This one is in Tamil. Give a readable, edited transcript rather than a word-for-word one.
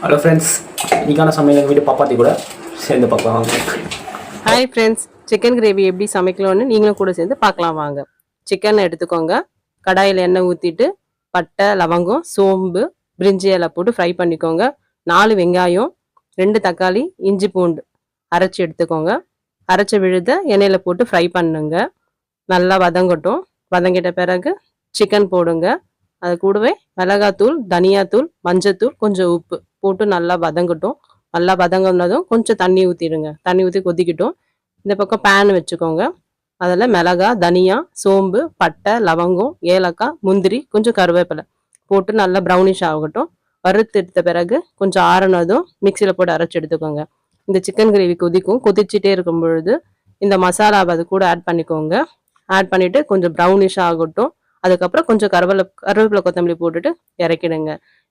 ஹலோ ஃப்ரெண்ட்ஸ், இன்றைக்கான சமையல் எங்கள் வீட்டு பாப்பாத்தி கூட சேர்ந்து பார்க்கலாம் வாங்க. ஹாய் ஃப்ரெண்ட்ஸ், சிக்கன் கிரேவி எப்படி சமைக்கலாம்னு நீங்களும் கூட சேர்ந்து பார்க்கலாம் வாங்க. சிக்கன் எடுத்துக்கோங்க. கடாயில் எண்ணெய் ஊற்றிட்டு பட்டை, லவங்கம், சோம்பு, பிரிஞ்சி இலை போட்டு ஃப்ரை பண்ணிக்கோங்க. 4 வெங்காயம், 2 தக்காளி, இஞ்சி பூண்டு அரைச்சி எடுத்துக்கோங்க. அரைச்ச விழுத எண்ணெயில் போட்டு ஃப்ரை பண்ணுங்க. நல்லா வதங்கட்டும். வதங்கிட்ட பிறகு சிக்கன் போடுங்க. அது கூடவே மிளகாத்தூள், தனியாத்தூள், மஞ்சத்தூள், கொஞ்சம் உப்பு போட்டு நல்லா வதங்கட்டும். நல்லா வதங்கினதும் கொஞ்சம் தண்ணி ஊற்றிடுங்க. தண்ணி ஊற்றி கொதிக்கட்டும். இந்த பக்கம் பேன் வச்சுக்கோங்க. அதில் மிளகா, தனியா, சோம்பு, பட்டை, லவங்கம், ஏலக்காய், முந்திரி, கொஞ்சம் கருவேப்பிலை போட்டு நல்லா ப்ரௌனிஷ் ஆகட்டும். வறுத்து எடுத்த பிறகு கொஞ்சம் ஆறுனதும் மிக்சியில் போட்டு அரைச்சி எடுத்துக்கோங்க. இந்த சிக்கன் கிரேவி கொதிச்சுட்டே இருக்கும் பொழுது இந்த மசாலாவை அது கூட ஆட் பண்ணிக்கோங்க. ஆட் பண்ணிவிட்டு கொஞ்சம் ப்ரௌனிஷ் ஆகட்டும். அதுக்கப்புறம் கொஞ்சம் கருவேப்பிலை கொத்தமல்லி போட்டுட்டு இறக்கிடுங்க.